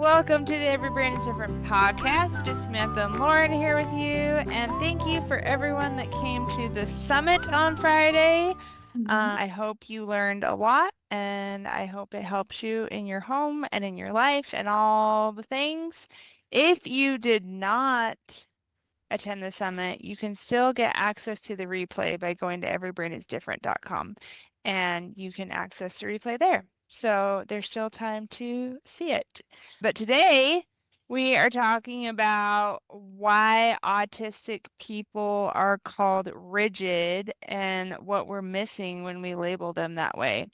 Welcome to the Every Brain is Different podcast. It is Samantha and Lauren here with you. And thank you for everyone that came to the summit on Friday. I hope you learned a lot and I hope it helps you in your home and in your life and all the things. If you did not attend the summit, you can still get access to the replay by going to everybrainisdifferent.com and you can access the replay there. So there's still time to see it. But today we are talking about why autistic people are called rigid and what we're missing when we label them that way.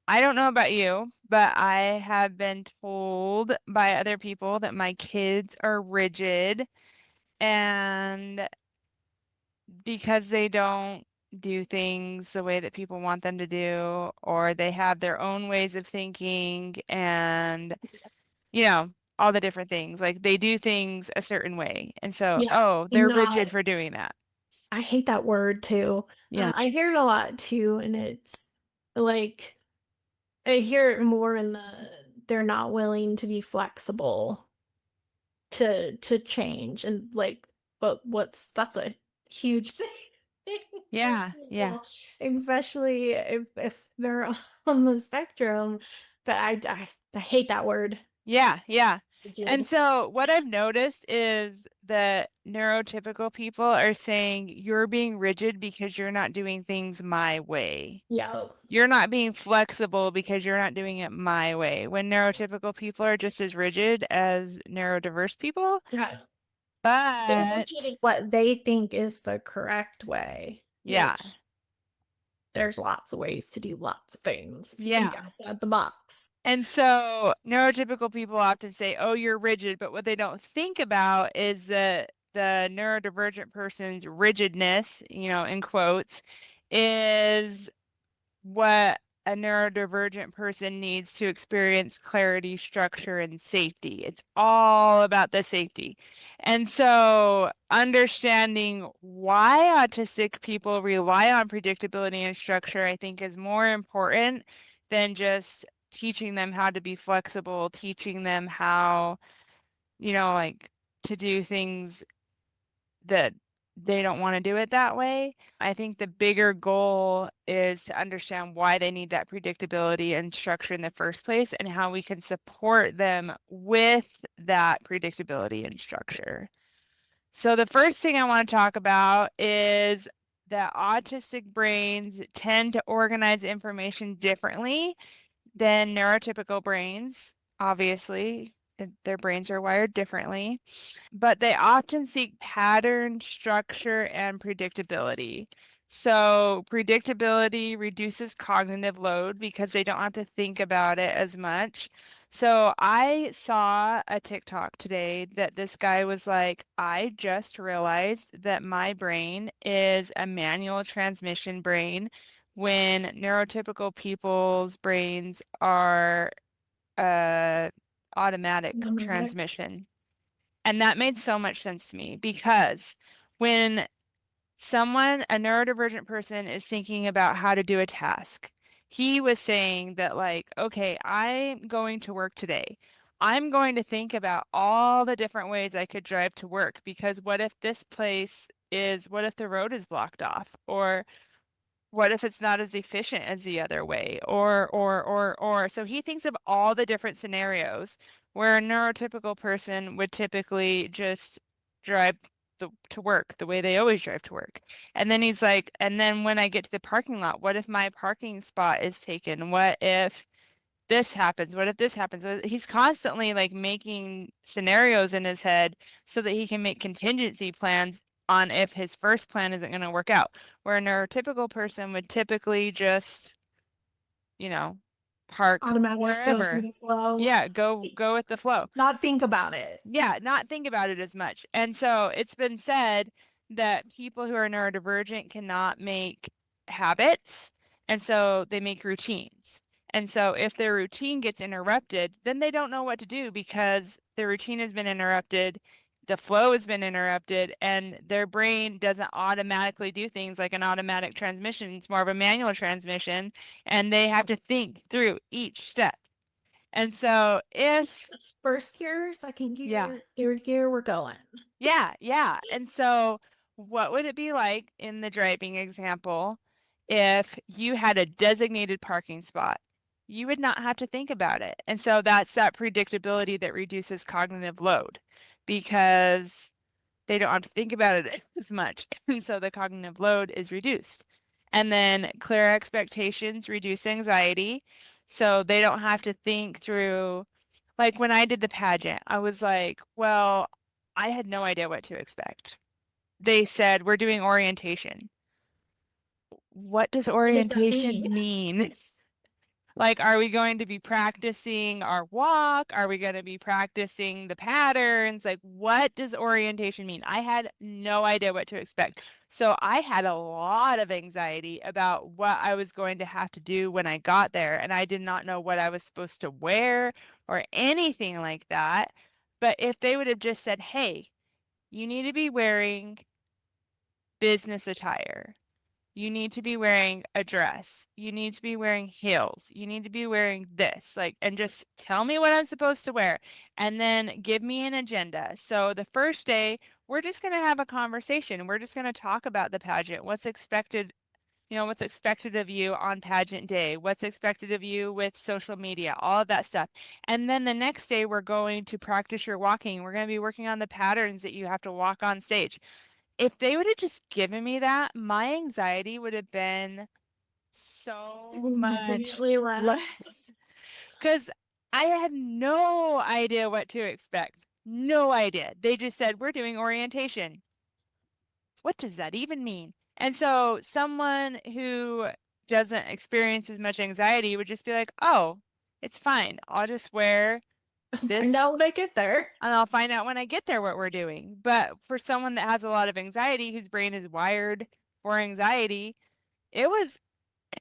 I don't know about you, but I have been told by other people that my kids are rigid and because they don't do things the way that people want them to do, or they have their own ways of thinking and, all the different things. Like they do things a certain way. And so, Yeah, oh, they're rigid for doing that. I hate that word too. Yeah. I hear it a lot too, and it's like I hear it more in they're not willing to be flexible to change and but that's a huge thing. Yeah. Yeah. Well, especially if they're on the spectrum. But I hate that word. Yeah. Yeah. And Rigid. so what I've noticed is that neurotypical people are saying you're being rigid because you're not doing things my way. Yeah. You're not being flexible because you're not doing it my way. When neurotypical people are just as rigid as neurodiverse people. Yeah. They're rigid But in what they think is the correct way, yeah, which there's lots of ways to do lots of things if you think yeah. outside the box. And so neurotypical people often say, oh, you're rigid. But what they don't think about is that the neurodivergent person's rigidness, in quotes, is what a neurodivergent person needs to experience clarity, structure, and safety. It's all about the safety. And so understanding why autistic people rely on predictability and structure, I think, is more important than just teaching them how to be flexible, teaching them how, like to do things that they don't want to do it that way. I think the bigger goal is to understand why they need that predictability and structure in the first place and how we can support them with that predictability and structure. So the first thing I want to talk about is that autistic brains tend to organize information differently than neurotypical brains, obviously. Their brains are wired differently, but they often seek pattern, structure, and predictability. So, predictability reduces cognitive load because they don't have to think about it as much. So, I saw a TikTok today that this guy was like, I just realized that my brain is a manual transmission brain when neurotypical people's brains are uh, automatic Automatic. transmission. And that made so much sense to me because when a neurodivergent person is thinking about how to do a task, he was saying that, like, okay, I'm going to work today. I'm going to think about all the different ways I could drive to work because what if what if the road is blocked off? Or what if it's not as efficient as the other way? Or. So he thinks of all the different scenarios where a neurotypical person would typically just drive to work the way they always drive to work. And then he's like, and then when I get to the parking lot, what if my parking spot is taken? What if this happens? What if this happens? He's constantly like making scenarios in his head so that he can make contingency plans on if his first plan isn't going to work out. Where a neurotypical person would typically just, you know, park Automatic, go through wherever. the flow. Yeah, go with the flow. Not think about it. Yeah, not think about it as much. And so it's been said that people who are neurodivergent cannot make habits, and so they make routines. And so if their routine gets interrupted, then they don't know what to do because the routine has been interrupted, the flow has been interrupted, and their brain doesn't automatically do things like an automatic transmission. It's more of a manual transmission, and they have to think through each step. And so if First gear, second Yeah. gear, third gear, we're going. Yeah, yeah. And so, what would it be like in the driving example if you had a designated parking spot? You would not have to think about it. And so, that's that predictability that reduces cognitive load because they don't have to think about it as much. And so, the cognitive load is reduced. And then, clear expectations reduce anxiety. So, they don't have to think through like when I did the pageant, I was like, well, I had no idea what to expect. They said, we're doing orientation. What does What does that orientation mean? mean? Like, are we going to be practicing our walk? Are we going to be practicing the patterns? Like, what does orientation mean? I had no idea what to expect. So I had a lot of anxiety about what I was going to have to do when I got there. And I did not know what I was supposed to wear or anything like that. But if they would have just said, hey, you need to be wearing business attire. You need to be wearing a dress. You need to be wearing heels. You need to be wearing this, like, and just tell me what I'm supposed to wear. And then give me an agenda. So the first day, we're just going to have a conversation. We're just going to talk about the pageant, what's expected, what's expected of you on pageant day, what's expected of you with social media, all of that stuff. And then the next day, we're going to practice your walking. We're going to be working on the patterns that you have to walk on stage. If they would have just given me that, my anxiety would have been so much Significantly less. less. Because I had no idea what to expect. No idea. They just said, we're doing orientation. What does that even mean? And so someone who doesn't experience as much anxiety would just be like, oh, it's fine. I'll just wear Find this out when I get there. and I'll find out when I get there what we're doing. But for someone that has a lot of anxiety, whose brain is wired for anxiety, it was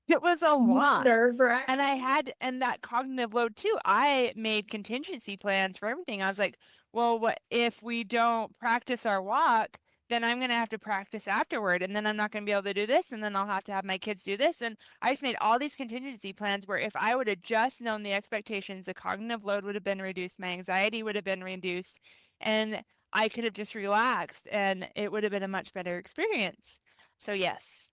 it was a lot. Nerve-wracking. And that cognitive load too. I made contingency plans for everything. I was like, well, what if we don't practice our walk? Then I'm going to have to practice afterward. And then I'm not going to be able to do this. And then I'll have to have my kids do this. And I just made all these contingency plans where if I would have just known the expectations, the cognitive load would have been reduced, my anxiety would have been reduced, and I could have just relaxed and it would have been a much better experience. So, yes,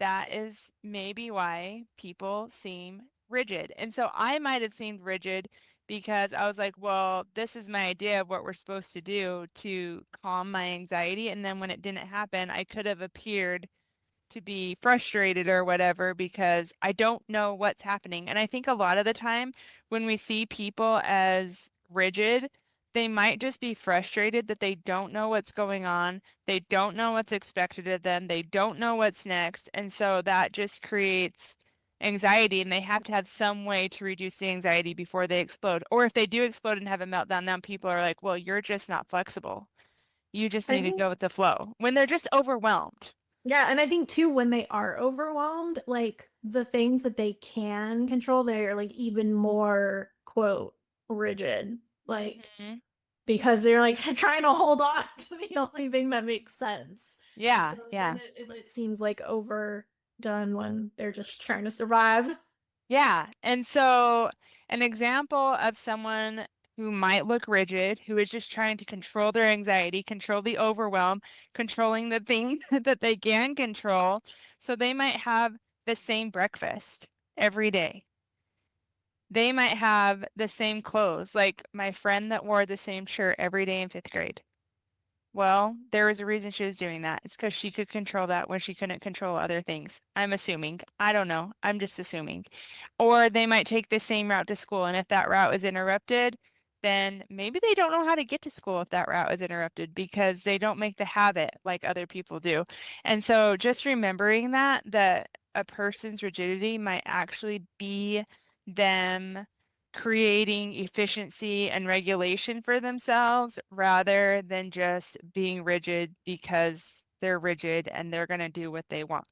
that is maybe why people seem rigid. And so I might have seemed rigid because I was like, well, this is my idea of what we're supposed to do to calm my anxiety. And then when it didn't happen, I could have appeared to be frustrated or whatever because I don't know what's happening. And I think a lot of the time when we see people as rigid, they might just be frustrated that they don't know what's going on. They don't know what's expected of them. They don't know what's next. And so that just creates anxiety, and they have to have some way to reduce the anxiety before they explode. Or if they do explode and have a meltdown, then people are like, well, you're just not flexible. You just I need to think, go with the flow when they're just overwhelmed. yeah, and I think too, when they are overwhelmed, like the things that they can control, they're like even more, quote, rigid. Like, Mhm. because they're like trying to hold on to the only thing that makes sense. And so Yeah, then yeah. it seems like overdone when they're just trying to survive. Yeah. And so an example of someone who might look rigid, who is just trying to control their anxiety, control the overwhelm, controlling the things that they can control. So they might have the same breakfast every day. They might have the same clothes, like my friend that wore the same shirt every day in fifth grade. Well, there was a reason she was doing that. It's because she could control that when she couldn't control other things. I'm assuming. I don't know. I'm just assuming. Or they might take the same route to school, and if that route is interrupted, then maybe they don't know how to get to school if that route is interrupted because they don't make the habit like other people do. And so just remembering that a person's rigidity might actually be them creating efficiency and regulation for themselves rather than just being rigid because they're rigid and they're going to do what they want.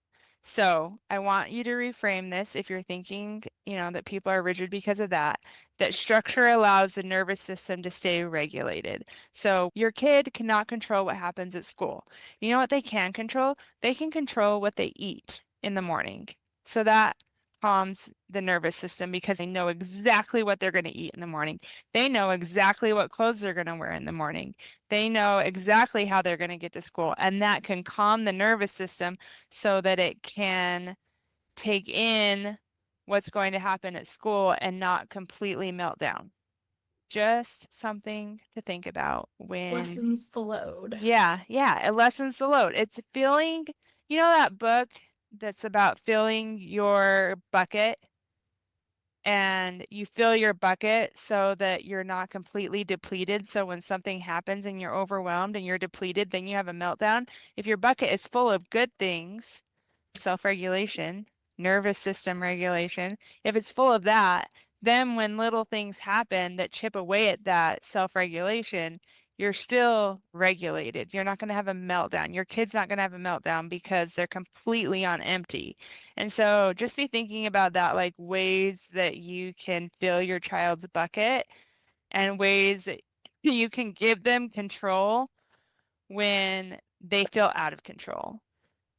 So I want you to reframe this if you're thinking, that people are rigid because of that, that structure allows the nervous system to stay regulated. So your kid cannot control what happens at school. You know what they can control? They can control what they eat in the morning. So that calms the nervous system because they know exactly what they're going to eat in the morning. They know exactly what clothes they're going to wear in the morning. They know exactly how they're going to get to school. And that can calm the nervous system so that it can take in what's going to happen at school and not completely melt down. Just something to think about when, Lessens the load. yeah, yeah, it lessens the load. It's feeling, you know, that book that's about filling your bucket and you fill your bucket so that you're not completely depleted. So when something happens and you're overwhelmed and you're depleted, then you have a meltdown. If your bucket is full of good things, self-regulation, nervous system regulation, if it's full of that, then when little things happen that chip away at that self-regulation, you're still regulated. You're not going to have a meltdown. Your kid's not going to have a meltdown because they're completely on empty. And so just be thinking about that, like ways that you can fill your child's bucket and ways that you can give them control when they feel out of control.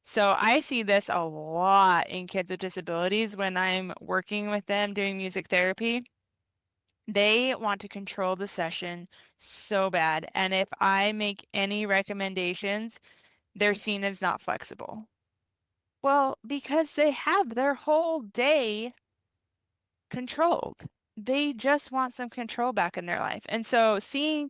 So I see this a lot in kids with disabilities when I'm working with them doing music therapy. They want to control the session so bad. And if I make any recommendations, they're seen as not flexible. Well, because they have their whole day controlled. They just want some control back in their life. And so seeing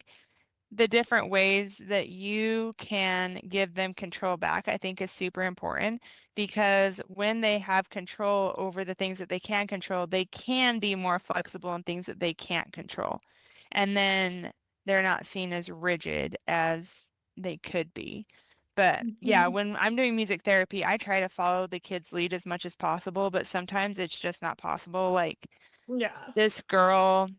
the different ways that you can give them control back, I think is super important because when they have control over the things that they can control, they can be more flexible in things that they can't control. And then they're not seen as rigid as they could be. But yeah, Mhm. when I'm doing music therapy, I try to follow the kid's lead as much as possible, but sometimes it's just not possible. Like Yeah. this girl,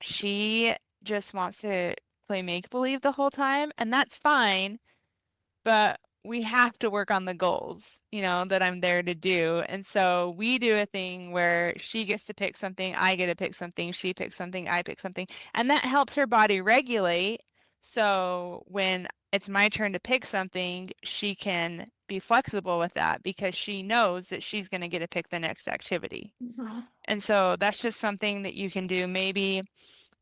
she just wants to play make believe the whole time, and that's fine, but we have to work on the goals, that I'm there to do. And so we do a thing where she gets to pick something, I get to pick something, she picks something, I pick something, and that helps her body regulate. So when it's my turn to pick something, she can be flexible with that because she knows that she's going to get to pick the next activity. Mhm. And so that's just something that you can do. Maybe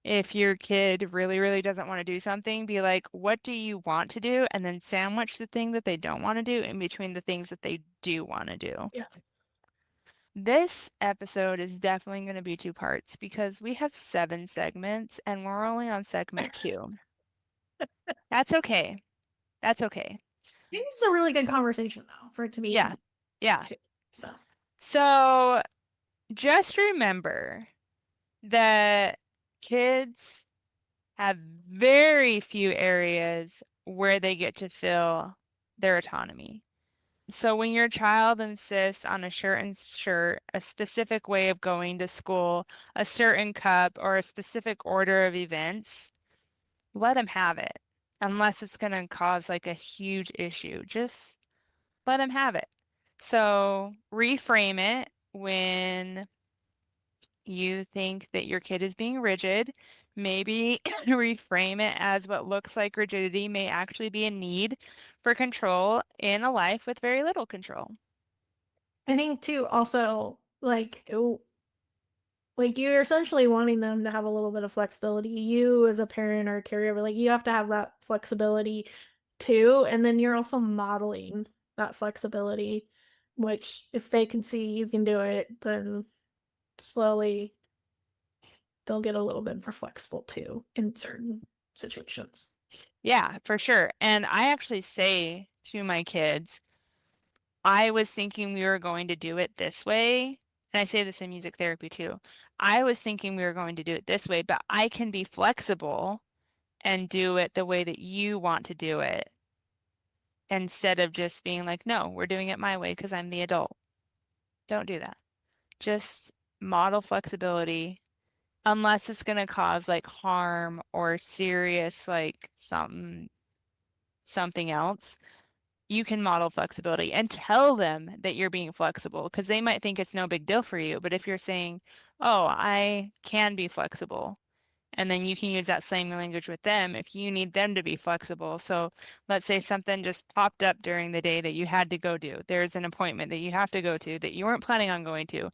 if your kid really, really doesn't want to do something, be like, what do you want to do? And then sandwich the thing that they don't want to do in between the things that they do want to do. Yeah. This episode is definitely going to be two parts because we have 7 segments and we're only on segment 2. That's okay. That's okay. I think it's a really good conversation though, for it to Yeah. be Yeah. two. So So just remember that kids have very few areas where they get to feel their autonomy. So when your child insists on a certain shirt, a specific way of going to school, a certain cup, or a specific order of events, let them have it. Unless it's going to cause like a huge issue. Just let them have it. So reframe it when you think that your kid is being rigid, maybe reframe it as what looks like rigidity may actually be a need for control in a life with very little control. I think too, also like you're essentially wanting them to have a little bit of flexibility. You as a parent or a caregiver, like you have to have that flexibility too. And then you're also modeling that flexibility, which if they can see you can do it, then slowly they'll get a little bit more flexible too in certain situations. Yeah, for sure. And I actually say to my kids, I was thinking we were going to do it this way. And I say this in music therapy too. I was thinking we were going to do it this way, but I can be flexible and do it the way that you want to do it instead of just being like, no, we're doing it my way because I'm the adult. Don't do that. Just model flexibility unless it's going to cause like harm or serious like something else. You can model flexibility and tell them that you're being flexible because they might think it's no big deal for you. But if you're saying, oh, I can be flexible And then you can use that same language with them if you need them to be flexible. So let's say something just popped up during the day that you had to go do. There's an appointment that you have to go to that you weren't planning on going to.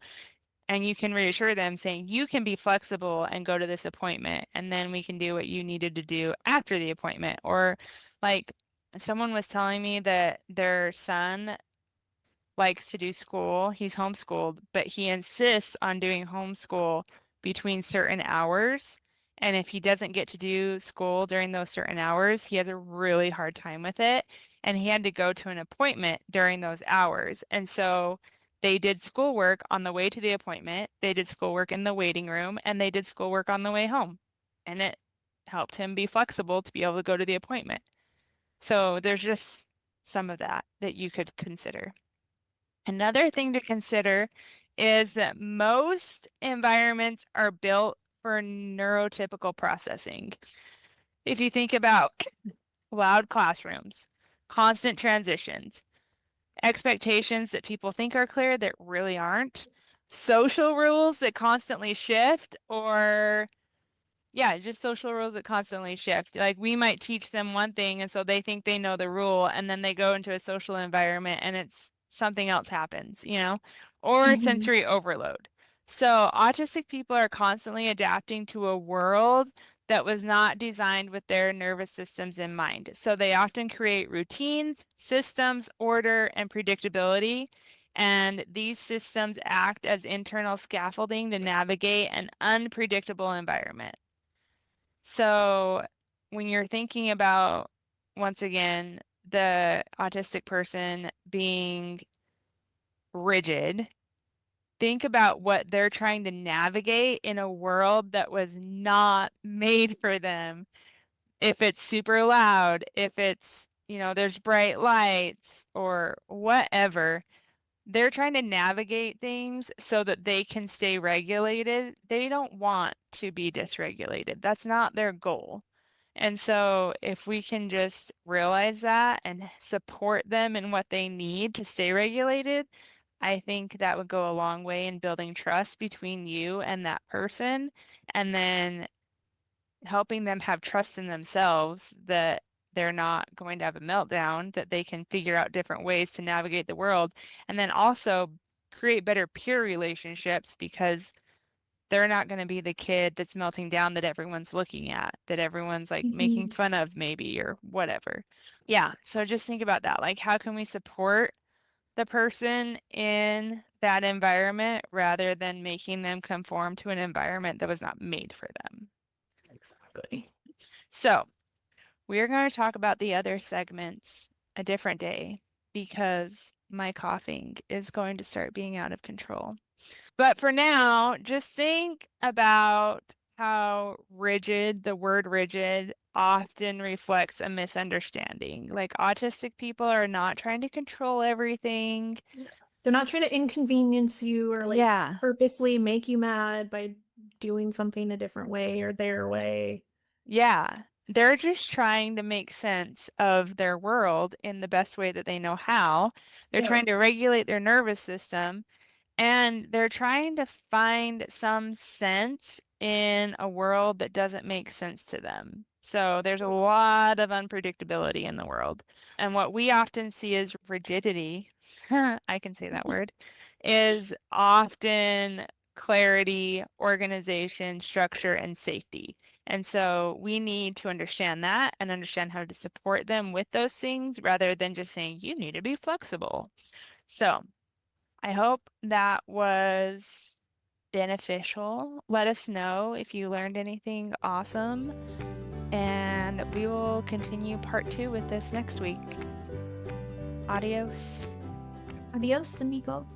And you can reassure them saying, you can be flexible and go to this appointment. And then we can do what you needed to do after the appointment. Or like someone was telling me that their son likes to do school. He's homeschooled, but he insists on doing homeschool between certain hours. And if he doesn't get to do school during those certain hours, he has a really hard time with it. And he had to go to an appointment during those hours. And so they did schoolwork on the way to the appointment, they did schoolwork in the waiting room, and they did schoolwork on the way home. And it helped him be flexible to be able to go to the appointment. So there's just some of that that you could consider. Another thing to consider is that most environments are built for neurotypical processing. If you think about loud classrooms, constant transitions, expectations that people think are clear that really aren't, social rules that constantly shift, or yeah, just social rules that constantly shift. Like we might teach them one thing, and so they think they know the rule, and then they go into a social environment and it's something else happens, or Hmm. sensory overload. So autistic people are constantly adapting to a world that was not designed with their nervous systems in mind. So they often create routines, systems, order, and predictability. And these systems act as internal scaffolding to navigate an unpredictable environment. So when you're thinking about, once again, the autistic person being rigid, think about what they're trying to navigate in a world that was not made for them. If it's super loud, if it's, there's bright lights or whatever, they're trying to navigate things so that they can stay regulated. They don't want to be dysregulated. That's not their goal. And so if we can just realize that and support them in what they need to stay regulated, I think that would go a long way in building trust between you and that person, and then helping them have trust in themselves that they're not going to have a meltdown, that they can figure out different ways to navigate the world, and then also create better peer relationships because they're not going to be the kid that's melting down that everyone's looking at, that everyone's like making Hmm. fun of maybe or whatever. Yeah, so just think about that. Like, how can we support the person in that environment rather than making them conform to an environment that was not made for them? Exactly. So, we're going to talk about the other segments a different day because my coughing is going to start being out of control. But for now, just think about how rigid, the word rigid, often reflects a misunderstanding. Like autistic people are not trying to control everything. They're not trying to inconvenience you or like Yeah. purposely make you mad by doing something a different way or their way. Yeah. They're just trying to make sense of their world in the best way that they know how. They're Yep. trying to regulate their nervous system. And they're trying to find some sense in a world that doesn't make sense to them. So there's a lot of unpredictability in the world. And what we often see as rigidity, I can say that word, is often clarity, organization, structure, and safety. And so we need to understand that and understand how to support them with those things rather than just saying, you need to be flexible. So I hope that was beneficial. Let us know if you learned anything awesome, and we will continue part 2 with this next week. Adios. Adios, amigo.